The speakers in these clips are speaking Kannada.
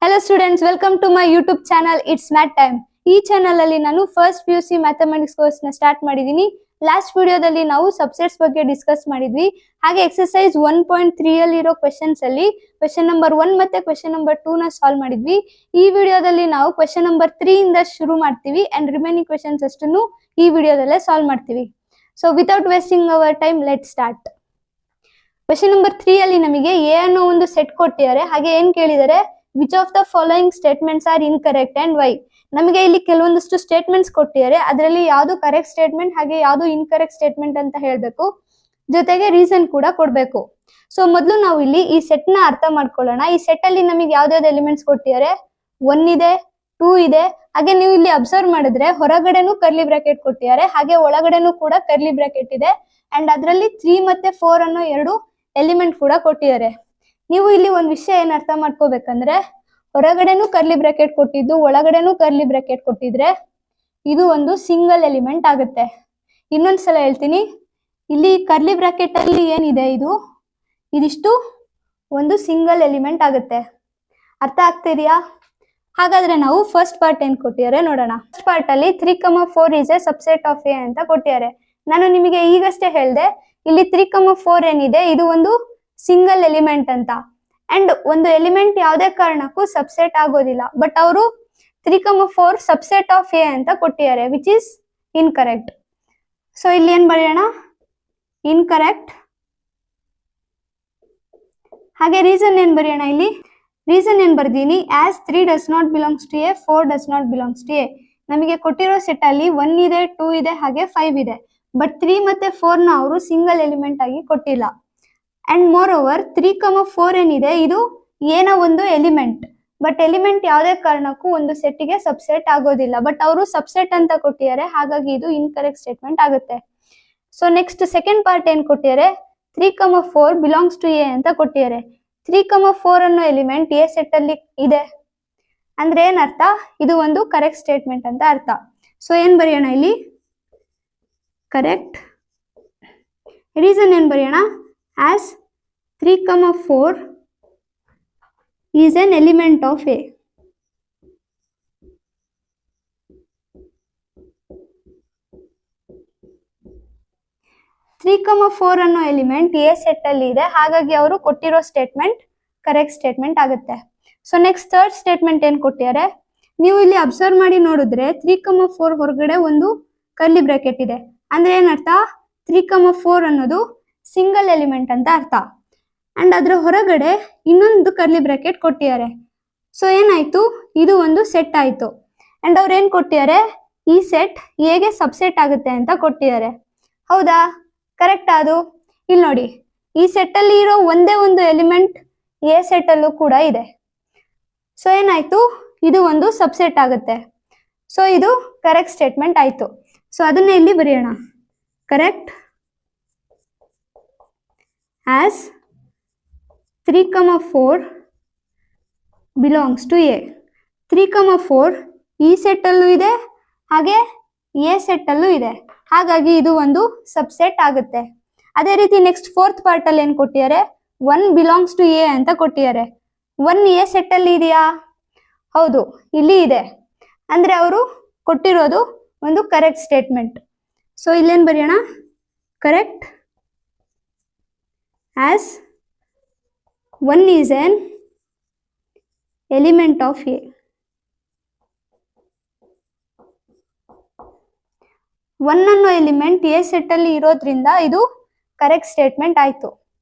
Hello students, welcome to my YouTube channel. It's math time. ಈ ಚಾನೆಲ್ ಅಲ್ಲಿ ನಾನು ಫಸ್ಟ್ PUC ಮ್ಯಾಥಮೆಟಿಕ್ಸ್ ಕೋರ್ಸ್ ನ ಸ್ಟಾರ್ಟ್ ಮಾಡಿದೀನಿ. ಲಾಸ್ಟ್ ವಿಡಿಯೋದಲ್ಲಿ ನಾವು ಸಬ್ಸೆಟ್ಸ್ ಬಗ್ಗೆ ಡಿಸ್ಕಸ್ ಮಾಡಿದ್ವಿ. ಹಾಗೆ ಎಕ್ಸರ್ಸೈಸ್ 1.3 ಅಲ್ಲಿ ಇರೋ ಕ್ವೆಶ್ಚನ್ಸ್ ಅಲ್ಲಿ ಕ್ವೆಶ್ಚನ್ ನಂಬರ್ 1 ಮತ್ತೆ ಕ್ವೆಶ್ಚನ್ ನಂಬರ್ 2 ನ ಸಾಲ್ವ್ ಮಾಡಿದ್ವಿ. ಈ ವಿಡಿಯೋದಲ್ಲಿ ನಾವು ಕ್ವೆಶ್ಚನ್ ನಂಬರ್ 3 ಇಂದ ಶುರು ಮಾಡ್ತೀವಿ ಅಂಡ್ ರಿಮೈನಿಂಗ್ ಕ್ವೆಶ್ಚನ್ಸ್ ಅಷ್ಟನ್ನು ಈ ವಿಡಿಯೋದಲ್ಲೇ ಸಾಲ್ವ್ ಮಾಡ್ತೀವಿ. So without wasting our time let start. Question number 3 ಅಲ್ಲಿ ನಮಗೆ ಎ ಅನ್ನೋ ಒಂದು ಸೆಟ್ ಕೊಟ್ಟಿದ್ದಾರೆ. ಹಾಗೆ ಏನ್ ಕೇಳಿದರೆ which of the following statements are incorrect and why. ನಮಗೆ ಇಲ್ಲಿ ಕೆಲವೊಂದಷ್ಟು ಸ್ಟೇಟ್ಮೆಂಟ್ಸ್ ಕೊಟ್ಟಿದ್ದಾರೆ, ಅದರಲ್ಲಿ ಯಾವುದು ಕರೆಕ್ಟ್ ಸ್ಟೇಟ್ಮೆಂಟ್ ಹಾಗೆ ಯಾವುದು ಇನ್ಕರೆಕ್ಟ್ ಸ್ಟೇಟ್ಮೆಂಟ್ ಅಂತ ಹೇಳ್ಬೇಕು, ಜೊತೆಗೆ ರೀಸನ್ ಕೂಡ ಕೊಡ್ಬೇಕು. ಸೊ ಮೊದಲು ನಾವು ಇಲ್ಲಿ ಈ ಸೆಟ್ ನ ಅರ್ಥ ಮಾಡ್ಕೊಳ್ಳೋಣ. ಈ ಸೆಟ್ ಅಲ್ಲಿ ನಮಗೆ ಯಾವ್ದಾವ್ದು ಎಲಿಮೆಂಟ್ಸ್ ಕೊಟ್ಟಿದ್ದಾರೆ, 1 ಇದೆ, 2 ಇದೆ. ಹಾಗೆ ನೀವು ಇಲ್ಲಿ ಅಬ್ಸರ್ವ್ ಮಾಡಿದ್ರೆ ಹೊರಗಡೆನೂ ಕರ್ಲಿ ಬ್ರಾಕೆಟ್ ಕೊಟ್ಟಿದ್ದಾರೆ, ಹಾಗೆ ಒಳಗಡೆನೂ ಕೂಡ ಕರ್ಲಿ ಬ್ರಾಕೆಟ್ ಇದೆ. ಅಂಡ್ ಅದರಲ್ಲಿ 3 ಮತ್ತೆ 4 ಅನ್ನೋ 2 ಎಲಿಮೆಂಟ್ ಕೂಡ ಕೊಟ್ಟಿದ್ದಾರೆ. ನೀವು ಇಲ್ಲಿ ಒಂದ್ ವಿಷಯ ಏನ್ ಅರ್ಥ ಮಾಡ್ಕೋಬೇಕಂದ್ರೆ, ಹೊರಗಡೆನೂ ಕರ್ಲಿ ಬ್ರಾಕೆಟ್ ಕೊಟ್ಟಿದ್ದು ಒಳಗಡೆನೂ ಕರ್ಲಿ ಬ್ರಾಕೆಟ್ ಕೊಟ್ಟಿದ್ರೆ ಇದು ಒಂದು ಸಿಂಗಲ್ ಎಲಿಮೆಂಟ್ ಆಗುತ್ತೆ. ಇನ್ನೊಂದ್ಸಲ ಹೇಳ್ತೀನಿ, ಇಲ್ಲಿ ಕರ್ಲಿ ಬ್ರಾಕೆಟ್ ಅಲ್ಲಿ ಏನಿದೆ ಇದಿಷ್ಟು ಒಂದು ಸಿಂಗಲ್ ಎಲಿಮೆಂಟ್ ಆಗುತ್ತೆ. ಅರ್ಥ ಆಗ್ತಿದ್ಯಾ? ಹಾಗಾದ್ರೆ ನಾವು ಫಸ್ಟ್ ಪಾರ್ಟ್ ಏನ್ ಕೊಟ್ಟಿದ್ದಾರೆ ನೋಡೋಣ. ಫಸ್ಟ್ ಪಾರ್ಟ್ ಅಲ್ಲಿ 3,4 is a subset of A ಅಂತ ಕೊಟ್ಟಿದ್ದಾರೆ. ನಾನು ನಿಮಗೆ ಈಗಷ್ಟೇ ಹೇಳ್ದೆ, ಇಲ್ಲಿ 3,4 ಏನಿದೆ ಇದು ಒಂದು ಸಿಂಗಲ್ ಎಲಿಮೆಂಟ್ ಅಂತ. ಅಂಡ್ ಒಂದು ಎಲಿಮೆಂಟ್ ಯಾವುದೇ ಕಾರಣಕ್ಕೂ ಸಬ್ಸೆಟ್ ಆಗೋದಿಲ್ಲ. ಬಟ್ ಅವರು 3,4 ಸಬ್ಸೆಟ್ ಆಫ್ ಎ ಅಂತ ಕೊಟ್ಟಿದ್ದಾರೆ, ವಿಚ್ ಇಸ್ ಇನ್ಕರೆಕ್ಟ್. ಸೊ ಇಲ್ಲಿ ಏನ್ ಬರೆಯೋಣ, ಇನ್ಕರೆಕ್ಟ್. ಹಾಗೆ ರೀಸನ್ ಏನ್ ಬರೆಯೋಣ, ಇಲ್ಲಿ ರೀಸನ್ ಏನ್ ಬರ್ದೀನಿ, as 3 does not belongs to A, 4 does not belongs to A. ನಮಗೆ ಕೊಟ್ಟಿರೋ ಸೆಟ್ ಅಲ್ಲಿ 1 ಇದೆ, 2 ಇದೆ, ಹಾಗೆ 5 ಇದೆ. ಬಟ್ 3 ಮತ್ತೆ 4 ನ ಅವರು ಸಿಂಗಲ್ ಎಲಿಮೆಂಟ್ ಆಗಿ ಕೊಟ್ಟಿಲ್ಲ. ಅಂಡ್ ಮೋರ್ ಓವರ್ 3,4 ಏನಿದೆ ಇದು ಏನೋ ಒಂದು ಎಲಿಮೆಂಟ್, ಬಟ್ ಎಲಿಮೆಂಟ್ ಯಾವುದೇ ಕಾರಣಕ್ಕೂ ಒಂದು ಸೆಟ್ಗೆ ಸಬ್ಸೆಟ್ ಆಗೋದಿಲ್ಲ. ಬಟ್ ಅವರು ಸಬ್ಸೆಟ್ ಅಂತ ಕೊಟ್ಟಿದ್ದಾರೆ, ಹಾಗಾಗಿ ಇದು ಇನ್ಕರೆಕ್ಟ್ ಸ್ಟೇಟ್ಮೆಂಟ್ ಆಗುತ್ತೆ. ಸೊ ನೆಕ್ಸ್ಟ್ ಸೆಕೆಂಡ್ ಪಾರ್ಟ್ ಏನ್ ಕೊಟ್ಟಿದ್ದಾರೆ, 3,4 ಬಿಲಾಂಗ್ಸ್ ಟು ಎ ಅಂತ ಕೊಟ್ಟಿದ್ದಾರೆ. 3,4 ಅನ್ನೋ ಎಲಿಮೆಂಟ್ ಎ ಸೆಟ್ ಅಲ್ಲಿ ಇದೆ ಅಂದ್ರೆ ಏನ್ ಅರ್ಥ, ಇದು ಒಂದು ಕರೆಕ್ಟ್ ಸ್ಟೇಟ್ಮೆಂಟ್ ಅಂತ ಅರ್ಥ. ಸೊ ಏನ್ ಬರೆಯೋಣ ಇಲ್ಲಿ, ಕರೆಕ್ಟ್. ರೀಸನ್ ಏನ್ ಬರೆಯೋಣ, as 3,4 is an element of A. (3,4) ಅನ್ನೋ ಎಲಿಮೆಂಟ್ ಎ ಸೆಟ್ ಅಲ್ಲಿ ಇದೆ, ಹಾಗಾಗಿ ಅವರು ಕೊಟ್ಟಿರೋ ಸ್ಟೇಟ್ಮೆಂಟ್ ಕರೆಕ್ಟ್ ಸ್ಟೇಟ್ಮೆಂಟ್ ಆಗುತ್ತೆ. ಸೊ ನೆಕ್ಸ್ಟ್ ಥರ್ಡ್ ಸ್ಟೇಟ್ಮೆಂಟ್ ಏನ್ ಕೊಟ್ಟಿದ್ದಾರೆ, ನೀವು ಇಲ್ಲಿ ಅಬ್ಸರ್ವ್ ಮಾಡಿ ನೋಡಿದ್ರೆ 3,4 ಹೊರಗಡೆ ಒಂದು ಕರ್ಲಿ ಬ್ರಾಕೆಟ್ ಇದೆ. ಅಂದ್ರೆ ಏನರ್ಥ, 3,4 ಅನ್ನೋದು ಸಿಂಗಲ್ ಎಲಿಮೆಂಟ್ ಅಂತ ಅರ್ಥ. ಅಂಡ್ ಅದ್ರ ಹೊರಗಡೆ ಇನ್ನೊಂದು ಕರ್ಲಿ ಬ್ರಾಕೆಟ್ ಕೊಟ್ಟಿದ್ದಾರೆ. ಸೊ ಏನಾಯ್ತು, ಇದು ಒಂದು ಸೆಟ್ ಆಯ್ತು. ಅಂಡ್ ಅವ್ರು ಏನ್ ಕೊಟ್ಟಿದ್ದಾರೆ, ಈ ಸೆಟ್ ಹೇಗೆ ಸಬ್ಸೆಟ್ ಆಗುತ್ತೆ ಅಂತ ಕೊಟ್ಟಿದ್ದಾರೆ. ಹೌದಾ, ಕರೆಕ್ಟ್. ಅದು ಇಲ್ಲಿ ನೋಡಿ, ಈ ಸೆಟ್ ಅಲ್ಲಿ ಇರೋ ಒಂದೇ ಒಂದು ಎಲಿಮೆಂಟ್ ಎ ಸೆಟ್ ಅಲ್ಲೂ ಕೂಡ ಇದೆ. ಸೊ ಏನಾಯ್ತು, ಇದು ಒಂದು ಸಬ್ಸೆಟ್ ಆಗುತ್ತೆ. ಸೊ ಇದು ಕರೆಕ್ಟ್ ಸ್ಟೇಟ್ಮೆಂಟ್ ಆಯ್ತು. ಸೊ ಅದನ್ನ ಇಲ್ಲಿ ಬರೆಯೋಣ, correct as 3,4 belongs to A. 3,4 ಈ ಸೆಟ್ ಅಲ್ಲೂ ಇದೆ, ಹಾಗೆ ಎ ಸೆಟ್ ಅಲ್ಲೂ ಇದೆ, ಹಾಗಾಗಿ ಇದು ಒಂದು ಸಬ್ಸೆಟ್ ಆಗುತ್ತೆ. ಅದೇ ರೀತಿ ನೆಕ್ಸ್ಟ್ ಫೋರ್ತ್ ಪಾರ್ಟ್ ಅಲ್ಲಿ ಏನ್ ಕೊಟ್ಟಿದ್ದಾರೆ, 1 ಬಿಲಾಂಗ್ಸ್ ಟು ಎ ಅಂತ ಕೊಟ್ಟಿದ್ದಾರೆ. 1 ಎ ಸೆಟ್ ಅಲ್ಲಿ ಇದೆಯಾ? ಹೌದು, ಇಲ್ಲಿ ಇದೆ. ಅಂದ್ರೆ ಅವರು ಕೊಟ್ಟಿರೋದು ಒಂದು ಕರೆಕ್ಟ್ ಸ್ಟೇಟ್ಮೆಂಟ್. ಸೊ ಇಲ್ಲೇನ್ ಬರೆಯೋಣ, correct as 1 is an element of A. 1 ಅನ್ನೋ ಎಲಿಮೆಂಟ್ ಎ ಸೆಟ್ ಅಲ್ಲಿ ಇರೋದ್ರಿಂದ ಇದು ಕರೆಕ್ಟ್ ಸ್ಟೇಟ್ಮೆಂಟ್ ಆಯ್ತು.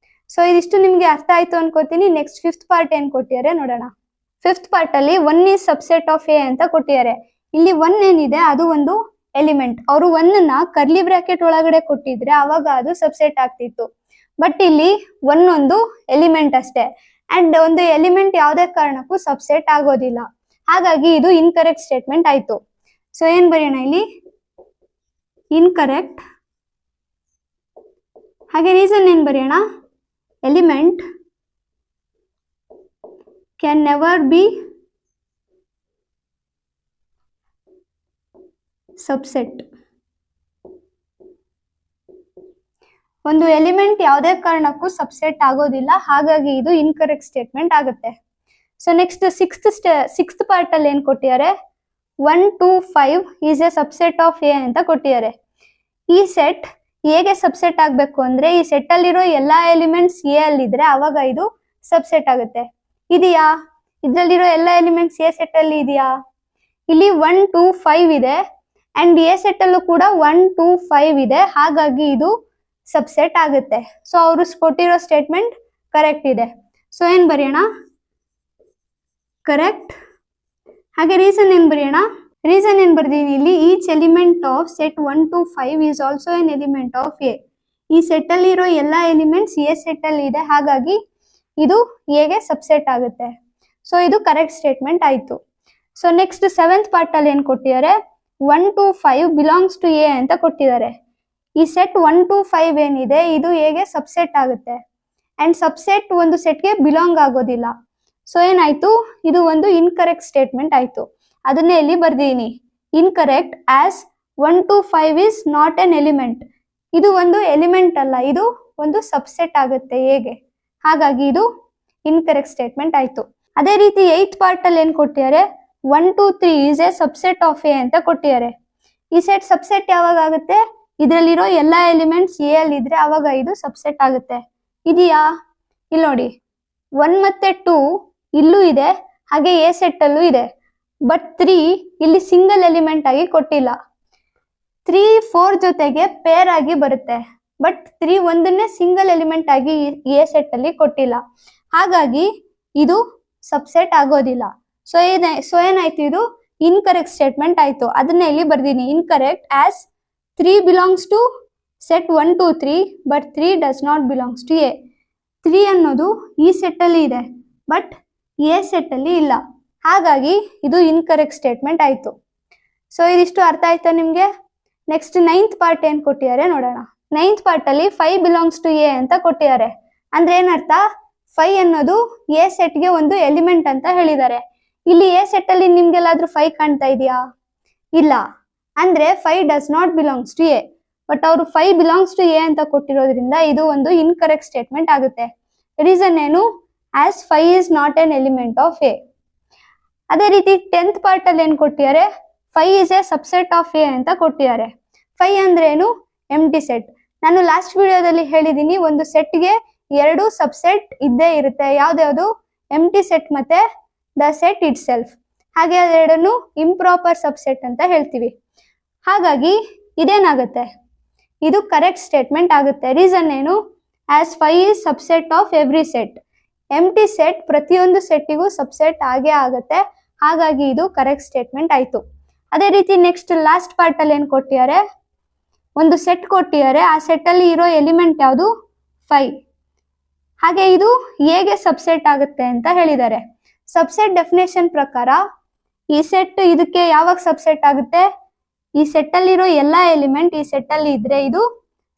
ಸೊ ಇದಿಷ್ಟು ನಿಮ್ಗೆ ಅರ್ಥ ಆಯ್ತು ಅನ್ಕೋತೀನಿ. ನೆಕ್ಸ್ಟ್ ಫಿಫ್ತ್ ಪಾರ್ಟ್ ಏನ್ ಕೊಟ್ಟಿದ್ದಾರೆ ನೋಡೋಣ. ಫಿಫ್ತ್ ಪಾರ್ಟ್ ಅಲ್ಲಿ 1 is ಸಬ್ಸೆಟ್ ಆಫ್ ಎ ಅಂತ ಕೊಟ್ಟಿದ್ದಾರೆ. ಇಲ್ಲಿ 1 ಏನಿದೆ ಅದು ಒಂದು ಎಲಿಮೆಂಟ್. ಅವರು 1 ನ ಕರ್ಲಿ ಬ್ರಾಕೆಟ್ ಒಳಗಡೆ ಕೊಟ್ಟಿದ್ರೆ ಅವಾಗ ಅದು ಸಬ್ಸೆಟ್ ಆಗ್ತಿತ್ತು. ಬಟ್ ಇಲ್ಲಿ 1 ಒಂದು ಎಲಿಮೆಂಟ್ ಅಷ್ಟೇ. ಅಂಡ್ ಒಂದು ಎಲಿಮೆಂಟ್ ಯಾವುದೇ ಕಾರಣಕ್ಕೂ ಸಬ್ಸೆಟ್ ಆಗೋದಿಲ್ಲ, ಹಾಗಾಗಿ ಇದು ಇನ್ಕರೆಕ್ಟ್ ಸ್ಟೇಟ್ಮೆಂಟ್ ಆಯ್ತು. ಸೊ ಏನ್ ಬರೆಯೋಣ ಇಲ್ಲಿ, ಇನ್ಕರೆಕ್ಟ್. ಹಾಗೆ ರೀಸನ್ ಏನ್ ಬರೆಯೋಣ, element can never be subset. ಒಂದು ಎಲಿಮೆಂಟ್ ಯಾವುದೇ ಕಾರಣಕ್ಕೂ ಸಬ್ಸೆಟ್ ಆಗೋದಿಲ್ಲ, ಹಾಗಾಗಿ ಇದು ಇನ್ಕರೆಕ್ಟ್ ಸ್ಟೇಟ್ಮೆಂಟ್ ಆಗುತ್ತೆ. ಸೊ ನೆಕ್ಸ್ಟ್ ಸಿಕ್ಸ್ತ್ ಪಾರ್ಟ್ ಅಲ್ಲಿ ಏನ್ ಕೊಟ್ಟಿದ್ದಾರೆ, 1 2 5 is A subset of A ಅಂತ ಕೊಟ್ಟಿದ್ದಾರೆ. ಈ ಸೆಟ್ ಹೇಗೆ ಸಬ್ಸೆಟ್ ಆಗ್ಬೇಕು ಅಂದ್ರೆ ಈ ಸೆಟ್ ಅಲ್ಲಿರೋ ಎಲ್ಲಾ ಎಲಿಮೆಂಟ್ಸ್ ಎ ಅಲ್ಲಿ ಇದ್ರೆ ಅವಾಗ ಇದು ಸಬ್ಸೆಟ್ ಆಗುತ್ತೆ. ಇದೆಯಾ? ಇದ್ರಲ್ಲಿರೋ ಎಲ್ಲಾ ಎಲಿಮೆಂಟ್ಸ್ ಎ ಸೆಟ್ ಅಲ್ಲಿ ಇದೆಯಾ? ಇಲ್ಲಿ 1 2 5 ಇದೆ ಅಂಡ್ ಎ ಸೆಟ್ ಅಲ್ಲೂ ಕೂಡ 1 2 5 ಇದೆ, ಹಾಗಾಗಿ ಇದು ಸಬ್ಸೆಟ್ ಆಗುತ್ತೆ. ಸೊ ಅವರು ಕೊಟ್ಟಿರೋ ಸ್ಟೇಟ್ಮೆಂಟ್ ಕರೆಕ್ಟ್ ಇದೆ. ಸೊ ಏನ್ ಬರೆಯೋಣ? ಕರೆಕ್ಟ್. ಹಾಗೆ ರೀಸನ್ ಏನ್ ಬರೆಯೋಣ? ರೀಸನ್ ಏನ್ ಬರ್ದೀನಿ ಇಲ್ಲಿ, each element of set 1 to 5 is also N element of A. ಈ ಸೆಟ್ ಅಲ್ಲಿ ಇರೋ ಎಲ್ಲಾ ಎಲಿಮೆಂಟ್ಸ್ ಎ ಸೆಟ್ ಅಲ್ಲಿ ಇದೆ, ಹಾಗಾಗಿ ಇದು ಎಗೆ ಸಬ್ಸೆಟ್ ಆಗುತ್ತೆ. ಸೊ ಇದು ಕರೆಕ್ಟ್ ಸ್ಟೇಟ್ಮೆಂಟ್ ಆಯ್ತು. ಸೊ ನೆಕ್ಸ್ಟ್ ಸೆವೆಂತ್ ಪಾರ್ಟ್ ಅಲ್ಲಿ ಏನ್ ಕೊಟ್ಟಿದ್ದಾರೆ, 1 to 5 ಬಿಲಾಂಗ್ಸ್ ಟು ಎ ಅಂತ ಕೊಟ್ಟಿದ್ದಾರೆ. ಈ ಸೆಟ್ 1 to 5 ಏನಿದೆ ಇದು ಎಗೆ ಸಬ್ಸೆಟ್ ಆಗುತ್ತೆ ಅಂಡ್ ಸಬ್ಸೆಟ್ ಒಂದು ಸೆಟ್ಗೆ ಬಿಲಾಂಗ್ ಆಗೋದಿಲ್ಲ. ಸೊ ಏನಾಯ್ತು, ಇದು ಒಂದು ಇನ್ಕರೆಕ್ಟ್ ಸ್ಟೇಟ್ಮೆಂಟ್ ಆಯ್ತು. ಅದನ್ನೇ ಇಲ್ಲಿ ಬರ್ದೀನಿ, incorrect as 1 to 5 is not an element. ಇದು ಒಂದು ಎಲಿಮೆಂಟ್ ಅಲ್ಲ, ಇದು ಒಂದು ಸಬ್ಸೆಟ್ ಆಗುತ್ತೆ ಹೇಗೆ, ಹಾಗಾಗಿ ಇದು ಇನ್ಕರೆಕ್ಟ್ ಸ್ಟೇಟ್ಮೆಂಟ್ ಆಯ್ತು. ಅದೇ ರೀತಿ 8th ಪಾರ್ಟ್ ಅಲ್ಲಿ ಏನ್ ಕೊಟ್ಟಿದ್ದಾರೆ, 1 to 3 is A subset of A ಅಂತ ಕೊಟ್ಟಿದ್ದಾರೆ. ಈ ಸೆಟ್ ಸಬ್ಸೆಟ್ ಯಾವಾಗ ಆಗುತ್ತೆ, ಇದರಲ್ಲಿರೋ ಎಲ್ಲಾ ಎಲಿಮೆಂಟ್ಸ್ ಎ ಅಲ್ಲಿ ಇದ್ರೆ ಅವಾಗ ಇದು ಸಬ್ಸೆಟ್ ಆಗುತ್ತೆ. ಇದೆಯಾ? ಇಲ್ಲಿ ನೋಡಿ, 1 ಮತ್ತೆ 2 ಇಲ್ಲೂ ಇದೆ, ಹಾಗೆ ಎ ಸೆಟ್ ಅಲ್ಲೂ ಇದೆ. ಬಟ್ 3 ಇಲ್ಲಿ ಸಿಂಗಲ್ ಎಲಿಮೆಂಟ್ ಆಗಿ ಕೊಟ್ಟಿಲ್ಲ. 3 4 ಜೊತೆಗೆ ಪೇರ್ ಆಗಿ ಬರುತ್ತೆ, ಬಟ್ 3 ಒಂದನ್ನೇ ಸಿಂಗಲ್ ಎಲಿಮೆಂಟ್ ಆಗಿ ಎ ಸೆಟ್ ಅಲ್ಲಿ ಕೊಟ್ಟಿಲ್ಲ, ಹಾಗಾಗಿ ಇದು ಸಬ್ಸೆಟ್ ಆಗೋದಿಲ್ಲ. ಸೊ ಏನಾಯ್ತು, ಇದು ಇನ್ಕರೆಕ್ಟ್ ಸ್ಟೇಟ್ಮೆಂಟ್ ಆಯ್ತು. ಅದನ್ನ ಇಲ್ಲಿ ಬರ್ದೀನಿ, incorrect as 3 belongs to set 1 to 3 but 3 does not belongs to A. 3 ಅನ್ನೋದು ಈ ಸೆಟ್ ಅಲ್ಲಿ ಇದೆ, ಬಟ್ ಎ ಸೆಟ್ ಅಲ್ಲಿ ಇಲ್ಲ, ಹಾಗಾಗಿ ಇದು ಇನ್ಕರೆಕ್ಟ್ ಸ್ಟೇಟ್ಮೆಂಟ್ ಆಯ್ತು. ಸೊ ಇದಿಷ್ಟು ಅರ್ಥ ಆಯ್ತಾ ನಿಮ್ಗೆ? ನೆಕ್ಸ್ಟ್ 9th ಪಾರ್ಟ್ ಏನ್ ಕೊಟ್ಟಿದ್ದಾರೆ ನೋಡೋಣ. 9th ಪಾರ್ಟ್ ಅಲ್ಲಿ 5 ಬಿಲಾಂಗ್ಸ್ ಟು ಎ ಅಂತ ಕೊಟ್ಟಿದ್ದಾರೆ. ಅಂದ್ರೆ ಏನರ್ಥ, 5 ಅನ್ನೋದು ಎ ಸೆಟ್ ಗೆ ಒಂದು ಎಲಿಮೆಂಟ್ ಅಂತ ಹೇಳಿದ್ದಾರೆ. ಇಲ್ಲಿ ಎ ಸೆಟ್ ಅಲ್ಲಿ ನಿಮ್ಗೆಲ್ಲಾದ್ರೂ 5 ಕಾಣ್ತಾ ಇದೆಯಾ? ಇಲ್ಲ. ಅಂದ್ರೆ 5 does not belongs to A. But ಅವರು 5 ಬಿಲಾಂಗ್ಸ್ ಟು ಎ ಅಂತ ಕೊಟ್ಟಿರೋದ್ರಿಂದ ಇದು ಒಂದು ಇನ್ಕರೆಕ್ಟ್ ಸ್ಟೇಟ್ಮೆಂಟ್ ಆಗುತ್ತೆ. ರೀಸನ್ ಏನು? As 5 is not an element of A. ಅದೇ ರೀತಿ 10th ಪಾರ್ಟ್ ಅಲ್ಲಿ ಏನ್ ಕೊಟ್ಟಿದ್ದಾರೆ, 5 is a subset of A ಅಂತ ಕೊಟ್ಟಿದ್ದಾರೆ. 5 ಅಂದ್ರೆ ಏನು? ಎಂಟಿ ಸೆಟ್. ನಾನು ಲಾಸ್ಟ್ ವಿಡಿಯೋದಲ್ಲಿ ಹೇಳಿದೀನಿ, ಒಂದು ಸೆಟ್ಗೆ 2 ಸಬ್ಸೆಟ್ ಇದ್ದೇ ಇರುತ್ತೆ. ಯಾವ್ದ್ಯಾವ್ದು? ಎಂಟಿ ಸೆಟ್ ಮತ್ತೆ ದ ಸೆಟ್ ಇಟ್ ಸೆಲ್ಫ್. ಹಾಗೆ ಅದೆರಡನ್ನು ಇಂಪ್ರಾಪರ್ ಸಬ್ಸೆಟ್ ಅಂತ ಹೇಳ್ತೀವಿ. ಹಾಗಾಗಿ ಇದೇನಾಗುತ್ತೆ, ಇದು ಕರೆಕ್ಟ್ ಸ್ಟೇಟ್ಮೆಂಟ್ ಆಗುತ್ತೆ. ರೀಸನ್ ಏನು? As 5 is subset of every set. Empty set ಪ್ರತಿಯೊಂದು ಸೆಟ್ಟಿಗೂ ಸಬ್ಸೆಟ್ ಆಗೇ ಆಗುತ್ತೆ, ಹಾಗಾಗಿ ಇದು ಕರೆಕ್ಟ್ ಸ್ಟೇಟ್ಮೆಂಟ್ ಆಯ್ತು. ಅದೇ ರೀತಿ ನೆಕ್ಸ್ಟ್ ಲಾಸ್ಟ್ ಪಾರ್ಟ್ ಅಲ್ಲಿ ಏನ್ ಕೊಟ್ಟಿದ್ದಾರೆ, ಒಂದು ಸೆಟ್ ಕೊಟ್ಟಿದ್ದಾರೆ. ಆ ಸೆಟ್ ಅಲ್ಲಿ ಇರೋ ಎಲಿಮೆಂಟ್ ಯಾವುದು? 5. ಹಾಗೆ ಇದು ಹೇಗೆ ಸಬ್ಸೆಟ್ ಆಗುತ್ತೆ ಅಂತ ಹೇಳಿದ್ದಾರೆ. ಸಬ್ಸೆಟ್ ಡೆಫಿನೇಷನ್ ಪ್ರಕಾರ ಈ ಸೆಟ್ ಇದಕ್ಕೆ ಯಾವಾಗ ಸಬ್ಸೆಟ್ ಆಗುತ್ತೆ, ಈ ಸೆಟ್ ಅಲ್ಲಿರೋ ಎಲ್ಲಾ ಎಲಿಮೆಂಟ್ ಈ ಸೆಟ್ ಅಲ್ಲಿ ಇದ್ರೆ ಇದು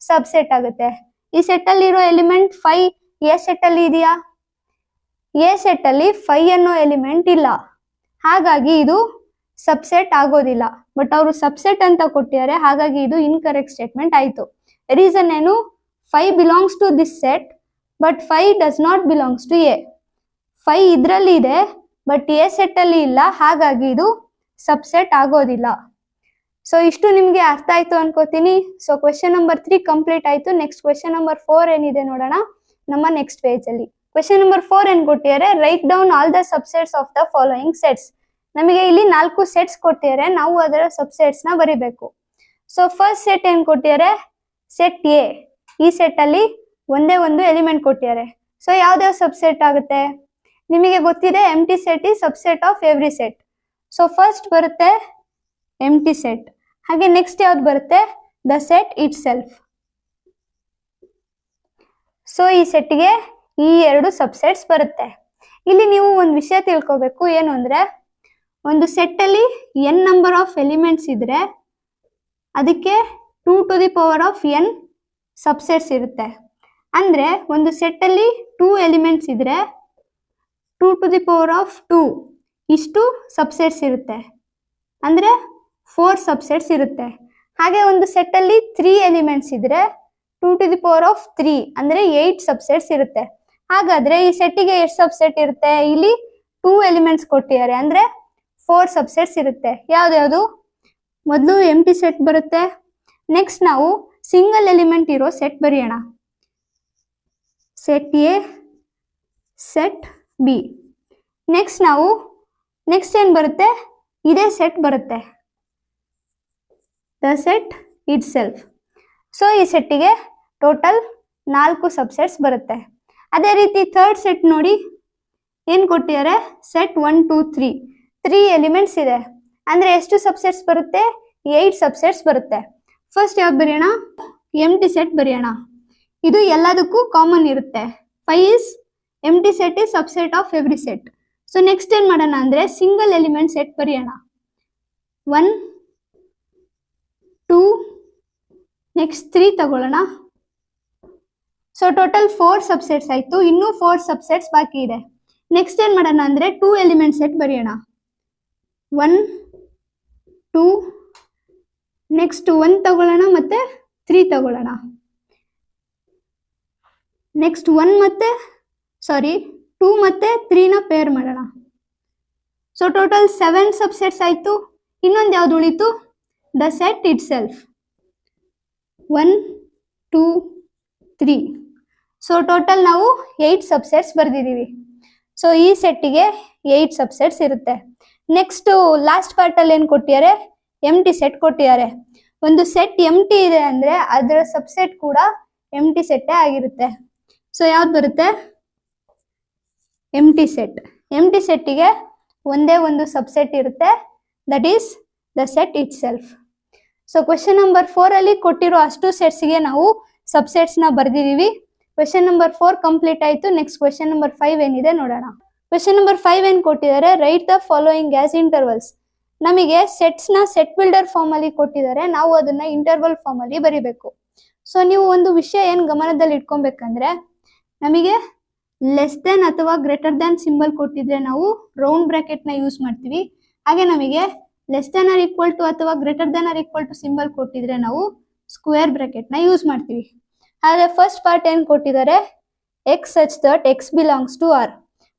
ಸಬ್ಸೆಟ್ ಆಗುತ್ತೆ. ಈ ಸೆಟ್ ಅಲ್ಲಿ ಇರೋ ಎಲಿಮೆಂಟ್ 5 ಎ ಸೆಟ್ ಅಲ್ಲಿ ಇದೆಯಾ? ಎ ಸೆಟ್ ಅಲ್ಲಿ 5 ಅನ್ನೋ ಎಲಿಮೆಂಟ್ ಇಲ್ಲ, ಹಾಗಾಗಿ ಇದು ಸಬ್ಸೆಟ್ ಆಗೋದಿಲ್ಲ. ಬಟ್ ಅವರು ಸಬ್ಸೆಟ್ ಅಂತ ಕೊಟ್ಟಿದ್ದಾರೆ, ಹಾಗಾಗಿ ಇದು ಇನ್ಕರೆಕ್ಟ್ ಸ್ಟೇಟ್ಮೆಂಟ್ ಆಯ್ತು. ರೀಸನ್ ಏನು? 5 belongs to this set but 5 does not belongs to A. 5 ಇದ್ರಲ್ಲಿ ಇದೆ ಬಟ್ ಎ ಸೆಟ್ ಅಲ್ಲಿ ಇಲ್ಲ, ಹಾಗಾಗಿ ಇದು ಸಬ್ಸೆಟ್ ಆಗೋದಿಲ್ಲ. ಸೊ ಇಷ್ಟು ನಿಮ್ಗೆ ಅರ್ಥ ಆಯ್ತು ಅನ್ಕೋತೀನಿ. ಸೊ ಕ್ವೆಶ್ಚನ್ ನಂಬರ್ 3 ಕಂಪ್ಲೀಟ್ ಆಯ್ತು. ನೆಕ್ಸ್ಟ್ ಕ್ವೆಶ್ಚನ್ ನಂಬರ್ 4 ಏನಿದೆ ನೋಡೋಣ ನಮ್ಮ ನೆಕ್ಸ್ಟ್ ಪೇಜ್ ಅಲ್ಲಿ. ಕ್ವೆಶ್ಚನ್ ನಂಬರ್ 4 ಏನ್ ಕೊಟ್ಟಿದ್ದಾರೆ, write down all the subsets of the following sets. ನಮಗೆ ಇಲ್ಲಿ 4 ಸೆಟ್ಸ್ ಕೊಟ್ಟಿದ್ದಾರೆ, ನಾವು ಅದರ ಸಬ್ಸೆಟ್ಸ್ ನ ಬರಿಬೇಕು. ಸೊ ಫಸ್ಟ್ ಸೆಟ್ ಏನ್ ಕೊಟ್ಟಿದ್ದಾರೆ, ಸೆಟ್ ಎ. ಈ ಸೆಟ್ ಅಲ್ಲಿ ಒಂದೇ ಒಂದು ಎಲಿಮೆಂಟ್ ಕೊಟ್ಟಿದ್ದಾರೆ. ಸೊ ಯಾವ್ದಾವ್ ಸಬ್ಸೆಟ್ ಆಗುತ್ತೆ, ನಿಮಗೆ ಗೊತ್ತಿದೆ, ಎಂಟಿ ಸೆಟ್ ಈ subset of every set. So first ಬರುತ್ತೆ ಎಂಟಿ ಸೆಟ್. ಹಾಗೆ ನೆಕ್ಸ್ಟ್ ಯಾವ್ದು ಬರುತ್ತೆ, the set it self. So ಈ ಸೆಟ್ಗೆ ಈ 2 ಸಬ್ಸೆಟ್ಸ್ ಬರುತ್ತೆ. ಇಲ್ಲಿ ನೀವು ಒಂದು ವಿಷಯ ತಿಳ್ಕೋಬೇಕು, ಏನು ಅಂದ್ರೆ ಒಂದು ಸೆಟ್ ಅಲ್ಲಿ n ನಂಬರ್ ಆಫ್ ಎಲಿಮೆಂಟ್ಸ್ ಇದ್ರೆ ಅದಕ್ಕೆ 2 to the power of n subsets ಇರುತ್ತೆ. ಅಂದ್ರೆ ಒಂದು ಸೆಟ್ ಅಲ್ಲಿ 2 ಎಲಿಮೆಂಟ್ಸ್ ಇದ್ರೆ 2 to the power of 2 ಇಷ್ಟು ಸಬ್ಸೆಟ್ಸ್ ಇರುತ್ತೆ, ಅಂದ್ರೆ 4 ಸಬ್ಸೆಟ್ಸ್ ಇರುತ್ತೆ. ಹಾಗೆ ಒಂದು ಸೆಟ್ ಅಲ್ಲಿ 3 ಎಲಿಮೆಂಟ್ಸ್ ಇದ್ರೆ 2 to the power of 3 ಅಂದ್ರೆ 8 ಸಬ್ಸೆಟ್ಸ್ ಇರುತ್ತೆ. ಹಾಗಾದ್ರೆ ಈ ಸೆಟ್ಟಿಗೆ ಎಷ್ಟು ಸಬ್ಸೆಟ್ ಇರುತ್ತೆ, ಇಲ್ಲಿ 2 ಎಲಿಮೆಂಟ್ಸ್ ಕೊಟ್ಟಿದ್ದಾರೆ, ಅಂದ್ರೆ 4 ಸಬ್ಸೆಟ್ಸ್ ಇರುತ್ತೆ. ಯಾವ್ದ್ಯಾವ್ದು? ಮೊದಲು ಎಂಟಿ ಸೆಟ್ ಬರುತ್ತೆ. ನೆಕ್ಸ್ಟ್ ನಾವು ಸಿಂಗಲ್ ಎಲಿಮೆಂಟ್ ಇರೋ ಸೆಟ್ ಬರೆಯೋಣ. Set A, set B. Next ಏನ್ ಬರುತ್ತೆ? ಇದೇ ಸೆಟ್ ಬರುತ್ತೆ, the set it self. So ಈ ಸೆಟ್ಟಿಗೆ ಟೋಟಲ್ 4 ಸಬ್ಸೆಟ್ಸ್ ಬರುತ್ತೆ. ಅದೇ ರೀತಿ ಥರ್ಡ್ ಸೆಟ್ ನೋಡಿ, ಏನ್ ಕೊಟ್ಟಿದ್ದಾರೆ? ಸೆಟ್ 1 2 3 3 ಎಲಿಮೆಂಟ್ಸ್ ಇದೆ, ಅಂದ್ರೆ ಎಷ್ಟು ಸಬ್ಸೆಟ್ಸ್ ಬರುತ್ತೆ? 8 ಸಬ್ಸೆಟ್ಸ್ ಬರುತ್ತೆ. ಫಸ್ಟ್ ಯಾವ್ದು ಬರೆಯೋಣ? ಎಂಟಿ ಸೆಟ್ ಬರೆಯೋಣ. ಇದು ಎಲ್ಲದಕ್ಕೂ ಕಾಮನ್ ಇರುತ್ತೆ. 5 is empty set is subset of every set. So next ಏನ್ ಮಾಡೋಣ ಅಂದ್ರೆ ಸಿಂಗಲ್ ಎಲಿಮೆಂಟ್ ಸೆಟ್ ಬರೆಯೋಣ. 1 2 ನೆಕ್ಸ್ಟ್ 3 ತಗೊಳ್ಳೋಣ. ಸೊ ಟೋಟಲ್ 4 ಸಬ್ಸೆಟ್ಸ್ ಆಯ್ತು. ಇನ್ನೂ 4 ಸಬ್ಸೆಟ್ಸ್ ಬಾಕಿ ಇದೆ. ನೆಕ್ಸ್ಟ್ ಏನ್ ಮಾಡೋಣ ಅಂದ್ರೆ 2 ಎಲಿಮೆಂಟ್ ಸೆಟ್ ಬರೆಯೋಣ. 1 2 ನೆಕ್ಸ್ಟ್ 1 ತಗೊಳ್ಳೋಣ ಮತ್ತೆ 3 ತಗೊಳ್ಳೋಣ. ನೆಕ್ಸ್ಟ್ 2 ಮತ್ತೆ 3 ನ ಪೇರ್ ಮಾಡೋಣ. ಸೊ ಟೋಟಲ್ 7 ಸಬ್ಸೆಟ್ಸ್ ಆಯ್ತು. ಇನ್ನೊಂದು ಯಾವ್ದು ಉಳಿತು? The set it self. 1 2 3. So total ನಾವು 8 ಸಬ್ಸೆಟ್ಸ್ ಬರ್ದಿದೀವಿ. ಸೊ ಈ ಸೆಟ್ಟಿಗೆ 8 ಸಬ್ಸೆಟ್ಸ್ ಇರುತ್ತೆ. ನೆಕ್ಸ್ಟ್ ಲಾಸ್ಟ್ ಪಾರ್ಟ್ ಅಲ್ಲಿ ಏನ್ ಕೊಟ್ಟಿದ್ದಾರೆ? ಎಂಟಿ ಸೆಟ್ ಕೊಟ್ಟಿದ್ದಾರೆ. ಒಂದು ಸೆಟ್ ಎಂಟಿ ಇದೆ ಅಂದ್ರೆ ಅದರ ಸಬ್ಸೆಟ್ ಕೂಡ ಎಂಟಿ ಸೆಟ್ಟೇ ಆಗಿರುತ್ತೆ. ಸೊ ಯಾವ್ದು ಬರುತ್ತೆ? ಎಂಟಿ ಸೆಟ್. ಎಂಟಿ ಸೆಟ್ಟಿಗೆ ಒಂದೇ ಒಂದು ಸಬ್ಸೆಟ್ ಇರುತ್ತೆ, that is the set it self. So question number 4 ಅಲ್ಲಿ ಕೊಟ್ಟಿರೋ ಅಷ್ಟು ಸೆಟ್ಸ್ಗೆ ನಾವು ಸಬ್ಸೆಟ್ಸ್ ನ ಬರ್ದಿದೀವಿ. ಕ್ವೆಶ್ಚನ್ ನಂಬರ್ 4 ಕಂಪ್ಲೀಟ್ ಆಯ್ತು. ನೆಕ್ಸ್ಟ್ ಕ್ವೆಶ್ಚನ್ ನಂಬರ್ 5 ಏನಿದೆ ನೋಡೋಣ. ಕ್ವೆಶ್ಚನ್ ನಂಬರ್ 5 ಏನ್ ಕೊಟ್ಟಿದ್ದಾರೆ? Right the following as intervals. ನಮಗೆ ಸೆಟ್ಸ್ ನ ಸೆಟ್ ಬಿಲ್ಡರ್ ಫಾರ್ಮ್ ಅಲ್ಲಿ ಕೊಟ್ಟಿದ್ದಾರೆ, ನಾವು ಅದನ್ನ ಇಂಟರ್ವಲ್ ಫಾರ್ಮ್ ಅಲ್ಲಿ ಬರಿಬೇಕು. ಸೊ ನೀವು ಒಂದು ವಿಷಯ ಏನ್ ಗಮನದಲ್ಲಿ ಇಟ್ಕೊಬೇಕಂದ್ರೆ, ನಮಗೆ ಲೆಸ್ ದೆನ್ ಅಥವಾ ಗ್ರೇಟರ್ ದೆನ್ ಸಿಂಬಲ್ ಕೊಟ್ಟಿದ್ರೆ ನಾವು ರೌಂಡ್ ಬ್ರಾಕೆಟ್ ನ ಯೂಸ್ ಮಾಡ್ತೀವಿ. ಹಾಗೆ ನಮಗೆ less than or equal to ಅಥವಾ greater than or equal to symbol ಕೊಟ್ಟಿದ್ರೆ ನಾವು ಸ್ಕ್ವೇರ್ ಬ್ರಾಕೆಟ್ ನ ಯೂಸ್ ಮಾಡ್ತೀವಿ. ಹಾಗೆ ಫಸ್ಟ್ ಪಾರ್ಟ್ ಏನ್ ಕೊಟ್ಟಿದ್ದಾರೆ? X such that x belongs to R.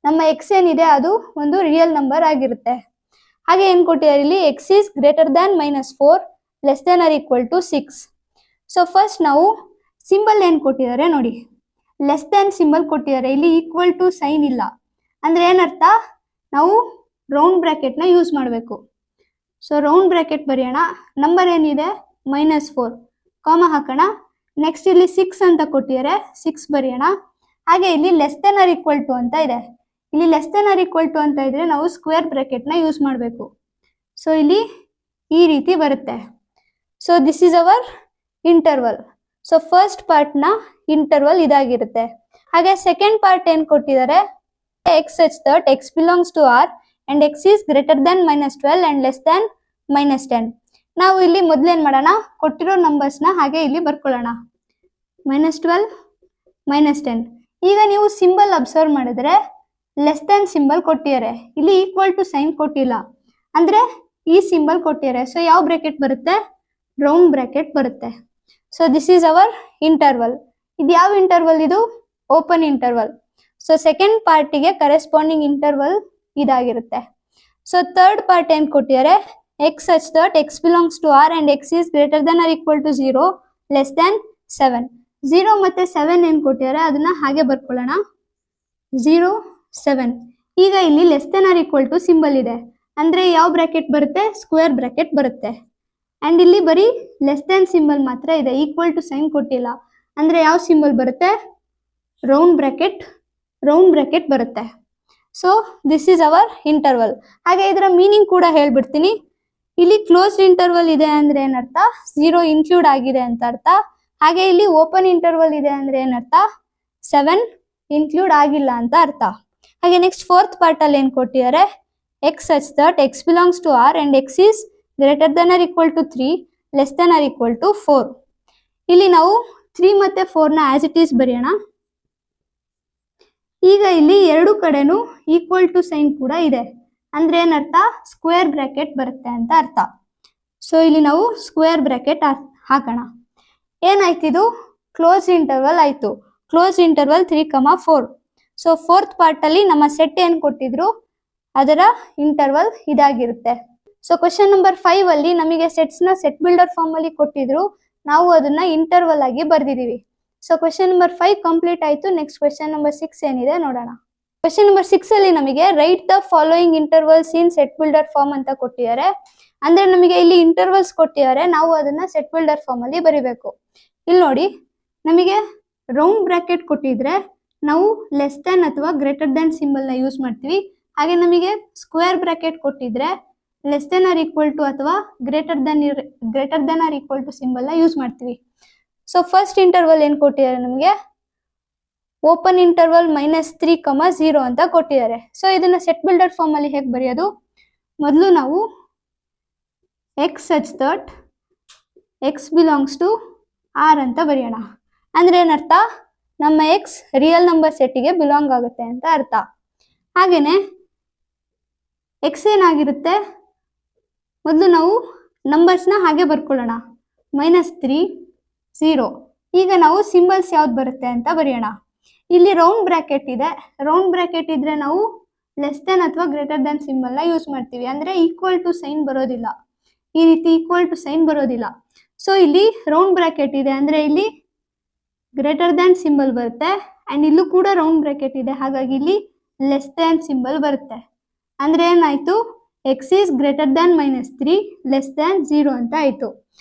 ನಮ್ಮ ಎಕ್ಸ್ ಏನಿದೆ ಅದು ಒಂದು ರಿಯಲ್ ನಂಬರ್ ಆಗಿರುತ್ತೆ. ಹಾಗೆ ಏನ್ ಕೊಟ್ಟಿದ್ದಾರೆ ಇಲ್ಲಿ? X is greater than -4 less than or equal to 6. So first ನಾವು ಸಿಂಬಲ್ ಏನ್ ಕೊಟ್ಟಿದ್ದಾರೆ ನೋಡಿ, ಲೆಸ್ ದೆನ್ ಸಿಂಬಲ್ ಕೊಟ್ಟಿದ್ದಾರೆ. ಇಲ್ಲಿ ಈಕ್ವಲ್ ಟು ಸೈನ್ ಇಲ್ಲ, ಅಂದ್ರೆ ಏನರ್ಥ? ನಾವು ರೌಂಡ್ ಬ್ರಾಕೆಟ್ ನ ಯೂಸ್ ಮಾಡಬೇಕು. ಸೊ ರೌಂಡ್ ಬ್ರಾಕೆಟ್ ಬರೆಯೋಣ. ನಂಬರ್ ಏನಿದೆ? -4 ಕಾಮ ಹಾಕೋಣ. ನೆಕ್ಸ್ಟ್ ಇಲ್ಲಿ 6 ಅಂತ ಕೊಟ್ಟಿದ್ದಾರೆ, 6 ಬರೆಯೋಣ. ಹಾಗೆ ಇಲ್ಲಿ less than or equal to ಅಂತ ಇದೆ. ಇಲ್ಲಿ less than or equal to ಅಂತ ಇದ್ರೆ ನಾವು ಸ್ಕ್ವೇರ್ ಬ್ರಾಕೆಟ್ ನ ಯೂಸ್ ಮಾಡಬೇಕು. ಸೊ ಇಲ್ಲಿ ಈ ರೀತಿ ಬರುತ್ತೆ. So this is our interval. So first part ನ ಇಂಟರ್ವಲ್ ಇದಾಗಿರುತ್ತೆ. ಹಾಗೆ ಸೆಕೆಂಡ್ ಪಾರ್ಟ್ ಏನ್ ಕೊಟ್ಟಿದ್ದಾರೆ? X such that x belongs to R and x is greater than -12 and less than -10. ನಾವು ಇಲ್ಲಿ ಮೊದ್ಲೇನ್ ಮಾಡೋಣ? ಕೊಟ್ಟಿರೋ ನಂಬರ್ಸ್ ನ ಹಾಗೆ ಇಲ್ಲಿ ಬರ್ಕೊಳ್ಳೋಣ. -12 -10. ಈಗ ನೀವು ಸಿಂಬಲ್ ಅಬ್ಸರ್ವ್ ಮಾಡಿದ್ರೆ ಲೆಸ್ ದೆನ್ ಸಿಂಬಲ್ ಕೊಟ್ಟಿದ್ದಾರೆ, ಇಲ್ಲಿ ಈಕ್ವಲ್ ಟು ಸೈನ್ ಕೊಟ್ಟಿಲ್ಲ, ಅಂದ್ರೆ ಈ ಸಿಂಬಲ್ ಕೊಟ್ಟಿದ್ದಾರೆ. ಸೊ ಯಾವ ಬ್ರಾಕೆಟ್ ಬರುತ್ತೆ? ರೌಂಡ್ ಬ್ರಾಕೆಟ್ ಬರುತ್ತೆ. So this is our interval. ಇದು ಯಾವ ಇಂಟರ್ವಲ್? ಇದು ಓಪನ್ ಇಂಟರ್ವಲ್. ಸೊ ಸೆಕೆಂಡ್ ಪಾರ್ಟಿಗೆ ಕರೆಸ್ಪಾಂಡಿಂಗ್ ಇಂಟರ್ವಲ್ ಇದಾಗಿರುತ್ತೆ. ಸೊ ಥರ್ಡ್ ಪಾರ್ಟ್ ಏನ್ ಕೊಟ್ಟಿದ್ದಾರೆ? X such that x belongs to R and x is greater than or equal to 0 less than 7. 0 ಮತ್ತೆ 7 ಏನ್ ಕೊಟ್ಟಿದ್ದಾರೆ ಅದನ್ನ ಹಾಗೆ ಬರ್ಕೊಳ್ಳೋಣ. 0 7. ಈಗ ಇಲ್ಲಿ less than or equal to symbol ಇದೆ, ಅಂದ್ರೆ ಯಾವ ಬ್ರಾಕೆಟ್ ಬರುತ್ತೆ? ಸ್ಕ್ವೇರ್ ಬ್ರಾಕೆಟ್ ಬರುತ್ತೆ. ಅಂಡ್ ಇಲ್ಲಿ ಬರೀ ಲೆಸ್ ದೆನ್ ಸಿಂಬಲ್ ಮಾತ್ರ ಇದೆ, ಈಕ್ವಲ್ ಟು ಸೈನ್ ಕೊಟ್ಟಿಲ್ಲ, ಅಂದ್ರೆ ಯಾವ ಸಿಂಬಲ್ ಬರುತ್ತೆ? ರೌಂಡ್ ಬ್ರಾಕೆಟ್ ಬರುತ್ತೆ. So this is our interval. ಹಾಗೆ ಇದರ ಮೀನಿಂಗ್ ಕೂಡ ಹೇಳ್ಬಿಡ್ತೀನಿ. ಇಲ್ಲಿ ಕ್ಲೋಸ್ಡ್ ಇಂಟರ್ವಲ್ ಇದೆ ಅಂದ್ರೆ ಏನರ್ಥ? 0 ಇನ್ಕ್ಲೂಡ್ ಆಗಿದೆ ಅಂತ ಅರ್ಥ. ಹಾಗೆ ಇಲ್ಲಿ ಓಪನ್ ಇಂಟರ್ವಲ್ ಇದೆ ಅಂದ್ರೆ ಏನರ್ಥ? 7 ಇನ್ಕ್ಲೂಡ್ ಆಗಿಲ್ಲ ಅಂತ ಅರ್ಥ. ಹಾಗೆ ನೆಕ್ಸ್ಟ್ ಫೋರ್ತ್ ಪಾರ್ಟ್ ಅಲ್ಲಿ ಏನ್ ಕೊಟ್ಟಿದ್ದಾರೆ? X such that x belongs to R and x is greater than or equal to 3 less than or equal to 4. ಇಲ್ಲಿ ನಾವು 3 ಮತ್ತೆ 4 ನ ಆಸ್ ಇಟ್ ಈಸ್ ಬರೆಯೋಣ. ಈಗ ಇಲ್ಲಿ ಎರಡು ಕಡೆನೂ ಈಕ್ವಲ್ ಟು ಸೈನ್ ಕೂಡ ಇದೆ, ಅಂದ್ರೆ ಏನರ್ಥ? ಸ್ಕ್ವೇರ್ ಬ್ರಾಕೆಟ್ ಬರುತ್ತೆ ಅಂತ ಅರ್ಥ. ಸೊ ಇಲ್ಲಿ ನಾವು ಸ್ಕ್ವೇರ್ ಬ್ರಾಕೆಟ್ ಹಾಕೋಣ. ಏನಾಯ್ತಿದು? ಕ್ಲೋಸ್ ಇಂಟರ್ವಲ್ ಆಯ್ತು. Close interval 3, 4. So fourth part ಅಲ್ಲಿ ನಮ್ಮ ಸೆಟ್ ಏನ್ ಕೊಟ್ಟಿದ್ರು? ಅದರ ಇಂಟರ್ವಲ್ ಇದಾಗಿರುತ್ತೆ. ಸೊ ಕ್ವೆಶ್ಚನ್ ನಂಬರ್ 5 ಅಲ್ಲಿ ನಮಗೆ ಸೆಟ್ಸ್ ನ ಸೆಟ್ ಬಿಲ್ಡರ್ ಫಾರ್ಮ್ ಅಲ್ಲಿ ಕೊಟ್ಟಿದ್ರು, ನಾವು ಅದನ್ನ ಇಂಟರ್ವಲ್ ಆಗಿ ಬರ್ದಿದೀವಿ. ಸೊ ಕ್ವೆಶ್ಚನ್ ನಂಬರ್ 5 ಕಂಪ್ಲೀಟ್ ಆಯ್ತು. ನೆಕ್ಸ್ಟ್ ಕ್ವೆಶ್ಚನ್ ನಂಬರ್ 6 ಏನಿದೆ ನೋಡೋಣ. ಕ್ವೆಶ್ಚನ್ ನಂಬರ್ 6 ಅಲ್ಲಿ ನಮಗೆ write the following intervals in set builder form ಅಂತ ಕೊಟ್ಟಿದ್ದಾರೆ. ಅಂದ್ರೆ ನಮಗೆ ಇಲ್ಲಿ ಇಂಟರ್ವಲ್ಸ್ ಕೊಟ್ಟಿದ್ದಾರೆ, ನಾವು ಅದನ್ನ ಸೆಟ್ ಬಿಲ್ಡರ್ ಫಾರ್ಮ್ ಅಲ್ಲಿ ಬರಿಬೇಕು. ಇಲ್ಲಿ ನೋಡಿ, ನಮಗೆ ರೌಂಡ್ ಬ್ರಾಕೆಟ್ ಕೊಟ್ಟಿದ್ರೆ ನಾವು ಲೆಸ್ ದೆನ್ ಅಥವಾ ಗ್ರೇಟರ್ ದೆನ್ ಸಿಂಬಲ್ ನ ಯೂಸ್ ಮಾಡ್ತೀವಿ. ಹಾಗೆ ನಮಗೆ ಸ್ಕ್ವೇರ್ ಬ್ರಾಕೆಟ್ ಕೊಟ್ಟಿದ್ರೆ less than or equal to ಅಥವಾ greater than or equal to symbol ನ ಯೂಸ್ ಮಾಡ್ತೀವಿ. ಸೊ ಫಸ್ಟ್ ಇಂಟರ್ವಲ್ ಏನ್ ಕೊಟ್ಟಿದ್ದಾರೆ, ನಮಗೆ ಓಪನ್ ಇಂಟರ್ವಲ್ -3, 0 ಅಂತ ಕೊಟ್ಟಿದ್ದಾರೆ. ಸೊ ಇದನ್ನ ಸೆಟ್ ಬಿಲ್ಡರ್ ಫಾರ್ಮ್ ಅಲ್ಲಿ ಹೇಗೆ ಬರೆಯೋದು? ಮೊದಲು ನಾವು x such that x belongs to r ಅಂತ ಬರೆಯೋಣ. ಅಂದ್ರೆ ಏನರ್ಥ? ನಮ್ಮ x ರಿಯಲ್ ನಂಬರ್ ಸೆಟ್ಟಿಗೆ ಬಿಲಾಂಗ್ ಆಗುತ್ತೆ ಅಂತ ಅರ್ಥ. ಹಾಗೇನೆ x ಏನಾಗಿರುತ್ತೆ, ಮೊದಲು ನಾವು ನಂಬರ್ಸ್ನ ಹಾಗೆ ಬರ್ಕೊಳ್ಳೋಣ. -3, 0. ಈಗ ನಾವು ಸಿಂಬಲ್ಸ್ ಯಾವ್ದು ಬರುತ್ತೆ ಅಂತ ಬರೆಯೋಣ. ಇಲ್ಲಿ ರೌಂಡ್ ಬ್ರಾಕೆಟ್ ಇದೆ. ರೌಂಡ್ ಬ್ರಾಕೆಟ್ ಇದ್ರೆ ನಾವು ಲೆಸ್ ದೆನ್ ಅಥವಾ ಗ್ರೇಟರ್ ದೆನ್ ಸಿಂಬಲ್ ನ ಯೂಸ್ ಮಾಡ್ತೀವಿ. ಅಂದ್ರೆ ಈಕ್ವಲ್ ಟು ಸೈನ್ ಬರೋದಿಲ್ಲ, ಈ ರೀತಿ ಈಕ್ವಲ್ ಟು ಸೈನ್ ಬರೋದಿಲ್ಲ. ಸೊ ಇಲ್ಲಿ ರೌಂಡ್ ಬ್ರಾಕೆಟ್ ಇದೆ ಅಂದ್ರೆ ಇಲ್ಲಿ ಗ್ರೇಟರ್ ದ್ಯಾನ್ ಸಿಂಬಲ್ ಬರುತ್ತೆ. ಅಂಡ್ ಇಲ್ಲೂ ಕೂಡ ರೌಂಡ್ ಬ್ರಾಕೆಟ್ ಇದೆ, ಹಾಗಾಗಿ ಇಲ್ಲಿ ಲೆಸ್ ದ್ಯಾನ್ ಸಿಂಬಲ್ ಬರುತ್ತೆ. ಅಂದ್ರೆ ಏನಾಯ್ತು, x is greater than -3 less than 0 ಅಂತ ಆಯ್ತು.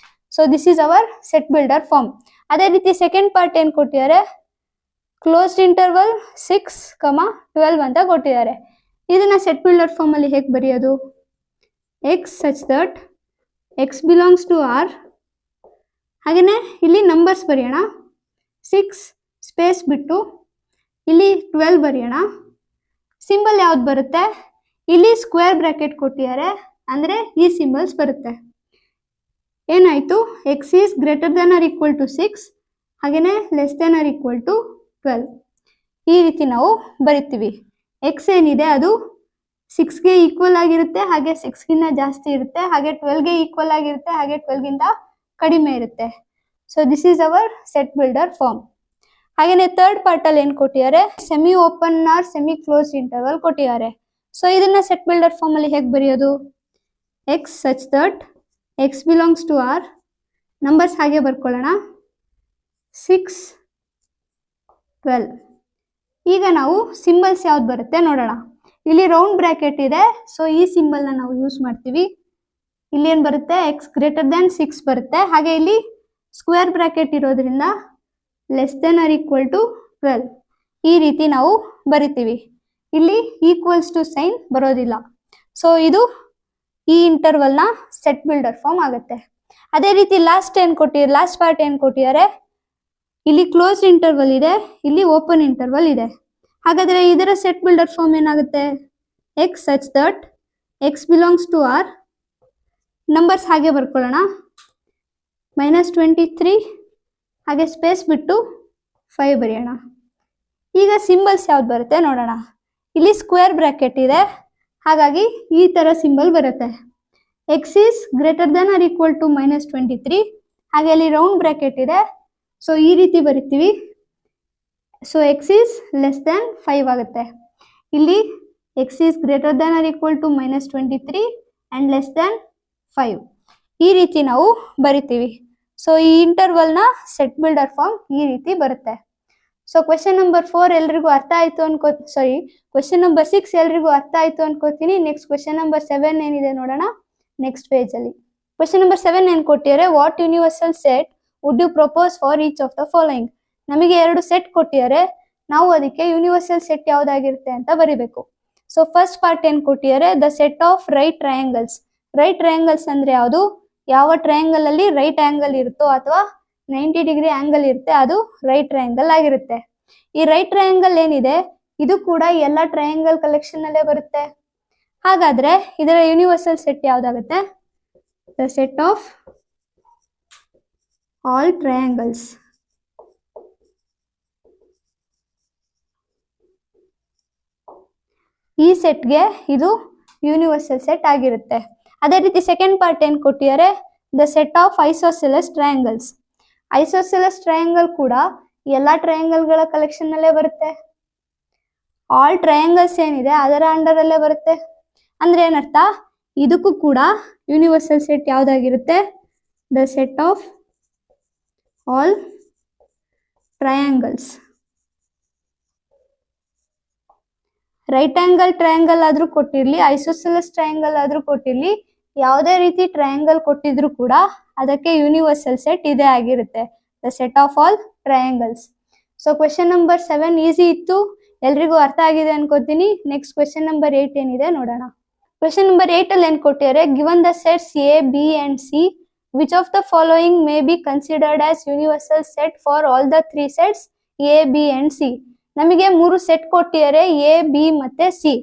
So this is our set builder form. ಅದೇ ರೀತಿ ಸೆಕೆಂಡ್ ಪಾರ್ಟ್ ಏನ್ ಕೊಟ್ಟಿದ್ದಾರೆ, ಕ್ಲೋಸ್ಡ್ ಇಂಟರ್ವಲ್ 6, 12 ಅಂತ ಕೊಟ್ಟಿದ್ದಾರೆ. ಇದನ್ನ ಸೆಟ್ ಬಿಲ್ಡರ್ ಫಾರ್ಮ್ ಅಲ್ಲಿ ಹೇಗೆ ಬರೆಯೋದು? X such that x belongs to R. ಹಾಗೇನೆ ಇಲ್ಲಿ ನಂಬರ್ಸ್ ಬರೆಯೋಣ. 6 ಸ್ಪೇಸ್ ಬಿಟ್ಟು ಇಲ್ಲಿ 12 ಬರೆಯೋಣ. ಸಿಂಬಲ್ ಯಾವ್ದು ಬರುತ್ತೆ? ಇಲ್ಲಿ ಸ್ಕ್ವೇರ್ ಬ್ರಾಕೆಟ್ ಕೊಟ್ಟಿದ್ದಾರೆ, ಅಂದ್ರೆ ಈ ಸಿಂಬಲ್ಸ್ ಬರುತ್ತೆ. ಏನಾಯ್ತು, x is greater than or equal to 6, ಹಾಗೇನೆ less than or equal to 12. ಈ ರೀತಿ ನಾವು ಬರಿತೀವಿ. ಎಕ್ಸ್ ಏನಿದೆ ಅದು 6ಗೆ ಈಕ್ವಲ್ ಆಗಿರುತ್ತೆ, ಹಾಗೆ 6ಗಿಂತ ಜಾಸ್ತಿ ಇರುತ್ತೆ, ಹಾಗೆ 12ಗೆ ಈಕ್ವಲ್ ಆಗಿರುತ್ತೆ, ಹಾಗೆ 12ಗಿಂತ ಕಡಿಮೆ ಇರುತ್ತೆ. So this is our set builder form. ಹಾಗೇನೆ ಥರ್ಡ್ ಪಾರ್ಟ್ ಅಲ್ಲಿ ಏನ್ ಕೊಟ್ಟಿದ್ದಾರೆ, semi open or semi closed interval ಕೊಟ್ಟಿದ್ದಾರೆ. ಸೊ ಇದನ್ನ ಸೆಟ್ ಬಿಲ್ಡರ್ ಫಾರ್ಮ್ ಅಲ್ಲಿ ಹೇಗೆ ಬರೆಯೋದು? X such that x belongs to R. Numbers ಹಾಗೆ ಬರ್ಕೊಳ್ಳೋಣ. 6, 12. ಈಗ ನಾವು ಸಿಂಬಲ್ಸ್ ಯಾವ್ದು ಬರುತ್ತೆ ನೋಡೋಣ. ಇಲ್ಲಿ ರೌಂಡ್ ಬ್ರಾಕೆಟ್ ಇದೆ, ಸೊ ಈ ಸಿಂಬಲ್ ನ ನಾವು ಯೂಸ್ ಮಾಡ್ತೀವಿ. ಇಲ್ಲಿ ಏನ್ ಬರುತ್ತೆ, ಎಕ್ಸ್ ಗ್ರೇಟರ್ ದ್ಯಾನ್ 6 ಬರುತ್ತೆ. ಹಾಗೆ ಇಲ್ಲಿ ಸ್ಕ್ವೇರ್ ಬ್ರಾಕೆಟ್ ಇರೋದ್ರಿಂದ less than or equal to 12. ಈ ರೀತಿ ನಾವು ಬರಿತೀವಿ. ಇಲ್ಲಿ ಈಕ್ವಲ್ಸ್ ಟು ಸೈನ್ ಬರೋದಿಲ್ಲ. ಸೊ ಇದು ಈ ಇಂಟರ್ವಲ್ ನ ಸೆಟ್ ಬಿಲ್ಡರ್ ಫಾರ್ಮ್ ಆಗುತ್ತೆ. ಅದೇ ರೀತಿ ಲಾಸ್ಟ್ ಪಾರ್ಟ್ ಏನ್ ಕೊಟ್ಟಿದ್ದಾರೆ, ಇಲ್ಲಿ ಕ್ಲೋಸ್ಡ್ ಇಂಟರ್ವಲ್ ಇದೆ, ಇಲ್ಲಿ ಓಪನ್ ಇಂಟರ್ವಲ್ ಇದೆ. ಹಾಗಾದ್ರೆ ಇದರ ಸೆಟ್ ಬಿಲ್ಡರ್ ಫಾರ್ಮ್ ಏನಾಗುತ್ತೆ, x such that x belongs to R. Numbers ಹಾಗೆ ಬರ್ಕೊಳ್ಳೋಣ. -23, ಹಾಗೆ ಸ್ಪೇಸ್ ಬಿಟ್ಟು 5 ಬರೆಯೋಣ. ಈಗ ಸಿಂಬಲ್ಸ್ ಯಾವ್ದು ಬರುತ್ತೆ ನೋಡೋಣ. ಇಲ್ಲಿ ಸ್ಕ್ವೇರ್ ಬ್ರಾಕೆಟ್ ಇದೆ, ಹಾಗಾಗಿ ಈ ತರ ಸಿಂಬಲ್ ಬರುತ್ತೆ. X is greater than or equal to -23, ಹಾಗೆ ಅಲ್ಲಿ ರೌಂಡ್ ಬ್ರಾಕೆಟ್ ಇದೆ. ಸೊ ಈ ರೀತಿ ಬರಿತೀವಿ. So x is less than 5 ಆಗುತ್ತೆ. ಇಲ್ಲಿ x is greater than or equal to -23 and less than 5. ಈ ರೀತಿ ನಾವು ಬರಿತೀವಿ. ಸೊ ಈ ಇಂಟರ್ವಲ್ ನ ಸೆಟ್ ಬಿಲ್ಡರ್ ಫಾರ್ಮ್ ಈ ರೀತಿ ಬರುತ್ತೆ. ಸೊ ಕ್ವೆಶ್ಚನ್ ನಂಬರ್ 4 ಎಲ್ರಿಗೂ ಅರ್ಥ ಆಯ್ತು ಕ್ವೆಶ್ಚನ್ ನಂಬರ್ 6 ಎಲ್ರಿಗೂ ಅರ್ಥ ಆಯ್ತು ಅನ್ಕೋತೀನಿ. ನೆಕ್ಸ್ಟ್ ಕ್ವೆಶ್ಚನ್ ನಂಬರ್ 7 ಏನಿದೆ ನೋಡೋಣ ನೆಕ್ಸ್ಟ್ ಪೇಜ್ ಅಲ್ಲಿ. ಕ್ವೆಶ್ಚನ್ ನಂಬರ್ 7 ಏನ್ ಕೊಟ್ಟಿದ್ದಾರೆ, what universal set would you propose for each of the following. ನಮಗೆ 2 ಸೆಟ್ ಕೊಟ್ಟಿದ್ದಾರೆ, ನಾವು ಅದಕ್ಕೆ ಯೂನಿವರ್ಸಲ್ ಸೆಟ್ ಯಾವ್ದಾಗಿರುತ್ತೆ ಅಂತ ಬರಿಬೇಕು. ಸೊ ಫಸ್ಟ್ ಪಾರ್ಟ್ ಏನ್ ಕೊಟ್ಟಿದ್ದಾರೆ, the set of right triangles. Right triangles ಅಂದ್ರೆ ಯಾವುದು, ಯಾವ ಟ್ರಯಾಂಗಲ್ ಅಲ್ಲಿ ರೈಟ್ ಆಂಗಲ್ ಇರುತ್ತೋ ಅಥವಾ 90 ಡಿಗ್ರಿ ಆಂಗಲ್ ಇರುತ್ತೆ, ಅದು ರೈಟ್ ಟ್ರಯಾಂಗಲ್ ಆಗಿರುತ್ತೆ. ಈ ರೈಟ್ ಟ್ರಯಾಂಗಲ್ ಏನಿದೆ ಇದು ಕೂಡ ಎಲ್ಲ ಟ್ರಯಾಂಗಲ್ ಕಲೆಕ್ಷನ್ ಅಲ್ಲೇ ಬರುತ್ತೆ. ಹಾಗಾದ್ರೆ ಇದರ ಯೂನಿವರ್ಸಲ್ ಸೆಟ್ ಯಾವ್ದಾಗುತ್ತೆ, the set of all triangles. ಈ ಸೆಟ್ಗೆ ಇದು ಯೂನಿವರ್ಸಲ್ ಸೆಟ್ ಆಗಿರುತ್ತೆ. ಅದೇ ರೀತಿ ಸೆಕೆಂಡ್ ಪಾರ್ಟ್ ಏನ್ ಕೊಟ್ಟಿದ್ದಾರೆ, the set of isosceles triangles. Isosceles triangle ಕೂಡ ಎಲ್ಲಾ ಟ್ರಯಾಂಗಲ್ ಗಳ ಕಲೆಕ್ಷನ್ ಅಲ್ಲೇ ಬರುತ್ತೆ. ಆಲ್ ಟ್ರಯಾಂಗಲ್ಸ್ ಏನಿದೆ ಅದರ ಅಂಡರ್ ಅಲ್ಲೇ ಬರುತ್ತೆ. ಅಂದ್ರೆ ಏನರ್ಥ, ಇದಕ್ಕೂ ಕೂಡ ಯೂನಿವರ್ಸಲ್ ಸೆಟ್ ಯಾವ್ದಾಗಿರುತ್ತೆ, the set of all triangles. Right angle triangle ಆದ್ರೂ ಕೊಟ್ಟಿರ್ಲಿ, ಐಸೋಸೆಲಸ್ ಟ್ರಯಾಂಗಲ್ ಆದ್ರೂ ಕೊಟ್ಟಿರ್ಲಿ, ಯಾವುದೇ ರೀತಿ ಟ್ರಯಾಂಗಲ್ ಕೊಟ್ಟಿದ್ರು ಕೂಡ ಅದಕ್ಕೆ ಯೂನಿವರ್ಸಲ್ ಸೆಟ್ ಇದೇ ಆಗಿರುತ್ತೆ, the set of all triangles. So question number 7 easy ಇತ್ತು, ಎಲ್ರಿಗೂ ಅರ್ಥ ಆಗಿದೆ ಅನ್ಕೋತೀನಿ. ನೆಕ್ಸ್ಟ್ ಕ್ವೆಶನ್ ನಂಬರ್ 8 ಏನಿದೆ ನೋಡೋಣ. ಕ್ವೆಶನ್ ನಂಬರ್ 8 ಅಲ್ಲಿ ಏನ್ ಕೊಟ್ಟಿದ್ದಾರೆ, given the sets A B and C, which of the following may be considered as universal set for all the 3 sets A B and C. ನಮಗೆ 3 ಸೆಟ್ ಕೊಟ್ಟಿದ್ದಾರೆ, ಎ ಬಿ ಮತ್ತೆ ಸಿ.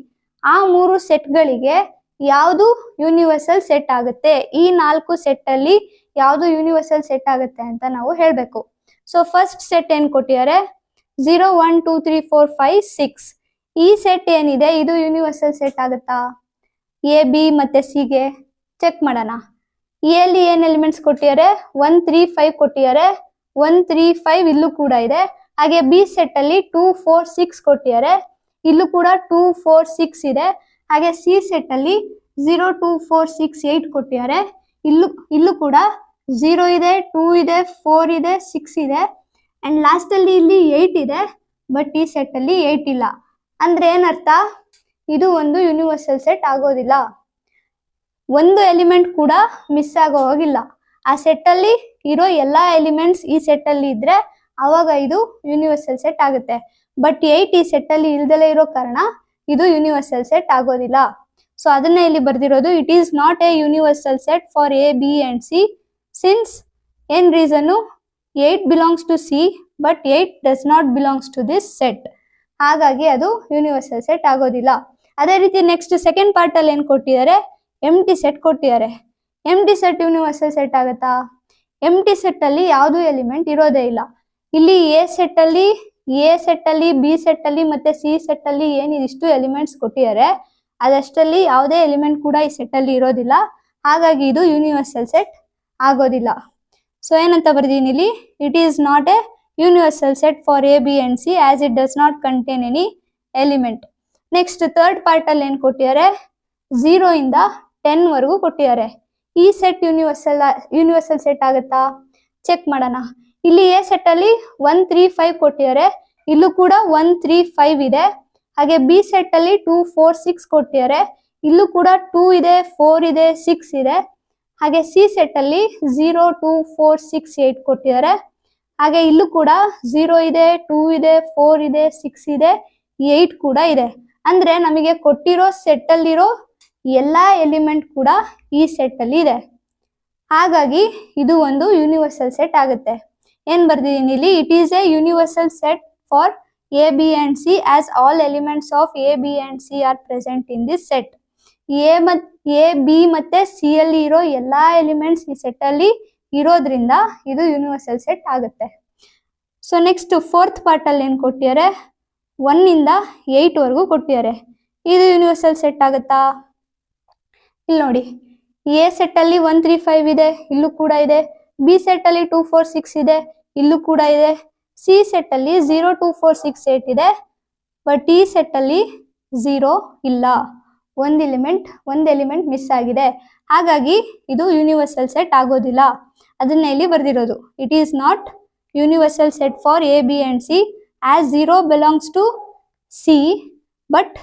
ಆ 3 ಸೆಟ್ಗಳಿಗೆ ಯಾವುದು ಯೂನಿವರ್ಸಲ್ ಸೆಟ್ ಆಗುತ್ತೆ, ಈ 4 ಸೆಟ್ ಅಲ್ಲಿ ಯಾವುದು ಯೂನಿವರ್ಸಲ್ ಸೆಟ್ ಆಗುತ್ತೆ ಅಂತ ನಾವು ಹೇಳ್ಬೇಕು. ಸೊ ಫಸ್ಟ್ ಸೆಟ್ ಏನ್ ಕೊಟ್ಟಿದ್ದಾರೆ, 0 1 2 3 4 5 6. ಈ ಸೆಟ್ ಏನಿದೆ ಇದು ಯೂನಿವರ್ಸಲ್ ಸೆಟ್ ಆಗುತ್ತಾ, ಎ ಬಿ ಮತ್ತೆ ಸಿ ಗೆ? ಚೆಕ್ ಮಾಡೋಣ. ಎ ಅಲ್ಲಿ ಏನ್ ಎಲಿಮೆಂಟ್ಸ್ ಕೊಟ್ಟಿದ್ದಾರೆ, 1 3 5 ಕೊಟ್ಟಿದ್ದಾರೆ, 1 3 5 ಇಲ್ಲೂ ಕೂಡ ಇದೆ. ಹಾಗೆ ಬಿ ಸೆಟ್ ಅಲ್ಲಿ 2 4 6 ಕೊಟ್ಟಿದ್ದಾರೆ, ಇಲ್ಲೂ ಕೂಡ 2 4 6 ಇದೆ. ಹಾಗೆ ಸಿ ಸೆಟ್ ಅಲ್ಲಿ 0 2 4 6 8 ಕೊಟ್ಟಿದ್ದಾರೆ, ಇಲ್ಲೂ ಕೂಡ 0 ಇದೆ, 2 ಇದೆ, 4 ಇದೆ, 6 ಇದೆ. ಅಂಡ್ ಲಾಸ್ಟ್ ಅಲ್ಲಿ ಇಲ್ಲಿ 8 ಇದೆ, ಬಟ್ ಈ ಸೆಟ್ ಅಲ್ಲಿ 8 ಇಲ್ಲ. ಅಂದ್ರೆ ಏನರ್ಥ, ಇದು ಒಂದು ಯೂನಿವರ್ಸಲ್ ಸೆಟ್ ಆಗೋದಿಲ್ಲ, ಒಂದು ಎಲಿಮೆಂಟ್ ಕೂಡ ಮಿಸ್ ಆಗೋ ಹೋಗಿಲ್ಲ. ಆ ಸೆಟ್ ಅಲ್ಲಿ ಇರೋ ಎಲ್ಲಾ ಎಲಿಮೆಂಟ್ಸ್ ಈ ಸೆಟ್ ಅಲ್ಲಿ ಇದ್ರೆ ಅವಾಗ ಇದು ಯೂನಿವರ್ಸಲ್ ಸೆಟ್ ಆಗುತ್ತೆ. ಬಟ್ 8 ಈ ಸೆಟ್ ಅಲ್ಲಿ ಇಲ್ದಲೇ ಇರೋ ಕಾರಣ ಇದು ಯೂನಿವರ್ಸಲ್ ಸೆಟ್ ಆಗೋದಿಲ್ಲ. ಸೊ ಅದನ್ನ ಇಲ್ಲಿ ಬರ್ದಿರೋದು, it is not a universal set for A B and C, since ಏನ್ reason, 8 belongs to C but 8 does not belongs to this set. ಹಾಗಾಗಿ ಅದು ಯೂನಿವರ್ಸಲ್ ಸೆಟ್ ಆಗೋದಿಲ್ಲ. ಅದೇ ರೀತಿ ನೆಕ್ಸ್ಟ್ ಸೆಕೆಂಡ್ ಪಾರ್ಟ್ ಅಲ್ಲಿ ಏನ್ ಕೊಟ್ಟಿದ್ದಾರೆ, ಎಂಟಿ ಸೆಟ್ ಕೊಟ್ಟಿದ್ದಾರೆ. ಎಂಟಿ ಸೆಟ್ ಯೂನಿವರ್ಸಲ್ ಸೆಟ್ ಆಗುತ್ತಾ, ಎಂಟಿ ಸೆಟ್ ಅಲ್ಲಿ ಯಾವ್ದು ಎಲಿಮೆಂಟ್ ಇರೋದೇ ಇಲ್ಲ. ಇಲ್ಲಿ ಎ ಸೆಟ್ ಅಲ್ಲಿ ಬಿ ಸೆಟ್ ಅಲ್ಲಿ ಮತ್ತೆ ಸಿ ಸೆಟ್ ಅಲ್ಲಿ ಏನಿದಿಷ್ಟು ಎಲಿಮೆಂಟ್ಸ್ ಕೊಟ್ಟಿದ್ದಾರೆ, ಅದಷ್ಟಲ್ಲಿ ಯಾವುದೇ ಎಲಿಮೆಂಟ್ ಕೂಡ ಈ ಸೆಟ್ ಅಲ್ಲಿ ಇರೋದಿಲ್ಲ. ಹಾಗಾಗಿ ಇದು ಯೂನಿವರ್ಸಲ್ ಸೆಟ್ ಆಗೋದಿಲ್ಲ. ಸೊ ಏನಂತ ಬರ್ದೀನಿ ಇಲ್ಲಿ, it is not a universal set for A B and C as it does not contain any element. Next third part ಅಲ್ಲಿ ಏನ್ ಕೊಟ್ಟಿದ್ದಾರೆ, 0 ಇಂದ 10 ವರೆಗೂ ಕೊಟ್ಟಿದ್ದಾರೆ. ಈ ಸೆಟ್ ಯೂನಿವರ್ಸಲ್ ಸೆಟ್ ಆಗುತ್ತಾ, ಚೆಕ್ ಮಾಡೋಣ. ಇಲ್ಲಿ ಎ ಸೆಟ್ ಅಲ್ಲಿ 1 3 5 ಕೊಟ್ಟಿದ್ದಾರೆ, ಇಲ್ಲೂ ಕೂಡ 1 3 5 ಇದೆ. ಹಾಗೆ ಬಿ ಸೆಟ್ ಅಲ್ಲಿ 2 4 6 ಕೊಟ್ಟಿದ್ದಾರೆ, ಇಲ್ಲೂ ಕೂಡ 2 ಇದೆ, 4 ಇದೆ, 6 ಇದೆ. ಹಾಗೆ ಸಿ ಸೆಟ್ ಅಲ್ಲಿ 0 2 4 6 8 ಕೊಟ್ಟಿದ್ದಾರೆ. ಹಾಗೆ ಇಲ್ಲೂ ಕೂಡ 0 ಇದೆ, 2 ಇದೆ, 4 ಇದೆ, 6 ಇದೆ, 8 ಕೂಡ ಇದೆ. ಅಂದ್ರೆ ನಮಗೆ ಕೊಟ್ಟಿರೋ ಸೆಟ್ ಅಲ್ಲಿರೋ ಎಲ್ಲಾ ಎಲಿಮೆಂಟ್ ಕೂಡ ಈ ಸೆಟ್ ಅಲ್ಲಿ ಇದೆ. ಹಾಗಾಗಿ ಇದು ಒಂದು ಯೂನಿವರ್ಸಲ್ ಸೆಟ್ ಆಗುತ್ತೆ. ಏನ್ ಬರ್ದಿದ್ದೀನಿ ಇಲ್ಲಿ, it is A universal set for A B and C as all elements of A B and C are present in this set. A B ಮತ್ತೆ ಸಿ ಅಲ್ಲಿ ಇರೋ ಎಲ್ಲಾ ಎಲಿಮೆಂಟ್ಸ್ ಈ ಸೆಟ್ ಅಲ್ಲಿ ಇರೋದ್ರಿಂದ ಇದು ಯೂನಿವರ್ಸಲ್ ಸೆಟ್ ಆಗುತ್ತೆ. ಸೊ ನೆಕ್ಸ್ಟ್ ಫೋರ್ತ್ ಪಾರ್ಟ್ ಅಲ್ಲಿ ಏನ್ ಕೊಟ್ಟಿದ್ದಾರೆ, 1 ಇಂದ 8 ವರೆಗೂ ಕೊಟ್ಟಿದ್ದಾರೆ. ಇದು ಯೂನಿವರ್ಸಲ್ ಸೆಟ್ ಆಗುತ್ತಾ, ಇಲ್ಲಿ ನೋಡಿ. ಎ ಸೆಟ್ ಅಲ್ಲಿ 1 3 5 ಇದೆ, ಇಲ್ಲೂ ಕೂಡ ಇದೆ. ಬಿ ಸೆಟ್ ಅಲ್ಲಿ 2 4 6 ಇದೆ, ಇಲ್ಲೂ ಕೂಡ ಇದೆ. ಸಿ ಸೆಟ್ ಅಲ್ಲಿ 0 2 4 6 8 ಇದೆ, ಬಟ್ ಈ ಸೆಟ್ ಅಲ್ಲಿ 0 ಇಲ್ಲ, ಒಂದು ಎಲಿಮೆಂಟ್ ಮಿಸ್ ಆಗಿದೆ. ಹಾಗಾಗಿ ಇದು ಯೂನಿವರ್ಸಲ್ ಸೆಟ್ ಆಗೋದಿಲ್ಲ. ಅದನ್ನ ಇಲ್ಲಿ ಬರ್ದಿರೋದು, it is not universal set for A B and C as 0 belongs to C but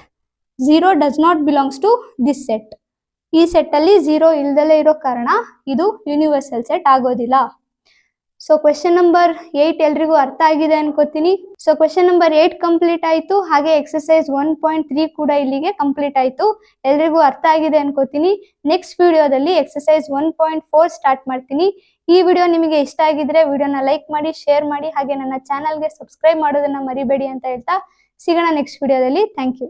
0 does not belongs to this set. ಈ ಸೆಟ್ ಅಲ್ಲಿ 0 ಇಲ್ದಲೇ ಇರೋ ಕಾರಣ ಇದು ಯೂನಿವರ್ಸಲ್ ಸೆಟ್ ಆಗೋದಿಲ್ಲ. ಸೊ ಕ್ವೆಶನ್ ನಂಬರ್ 8 ಎಲ್ರಿಗೂ ಅರ್ಥ ಆಗಿದೆ ಅನ್ಕೋತೀನಿ. ಸೊ ಕ್ವೆಶನ್ ನಂಬರ್ 8 ಕಂಪ್ಲೀಟ್ ಆಯ್ತು. ಹಾಗೆ ಎಕ್ಸರ್ಸೈಸ್ 1.3 ಕೂಡ ಇಲ್ಲಿಗೆ ಕಂಪ್ಲೀಟ್ ಆಯ್ತು. ಎಲ್ರಿಗೂ ಅರ್ಥ ಆಗಿದೆ ಅನ್ಕೋತೀನಿ. ನೆಕ್ಸ್ಟ್ ವಿಡಿಯೋದಲ್ಲಿ ಎಕ್ಸರ್ಸೈಸ್ 1.4 ಸ್ಟಾರ್ಟ್ ಮಾಡ್ತೀನಿ. ಈ ವಿಡಿಯೋ ನಿಮಗೆ ಇಷ್ಟ ಆಗಿದ್ರೆ ವಿಡಿಯೋನ ಲೈಕ್ ಮಾಡಿ, ಶೇರ್ ಮಾಡಿ, ಹಾಗೆ ನನ್ನ ಚಾನಲ್ಗೆ ಸಬ್ಸ್ಕ್ರೈಬ್ ಮಾಡೋದನ್ನ ಮರಿಬೇಡಿ ಅಂತ ಹೇಳ್ತಾ ಸಿಗೋಣ ನೆಕ್ಸ್ಟ್ ವಿಡಿಯೋದಲ್ಲಿ. Thank you.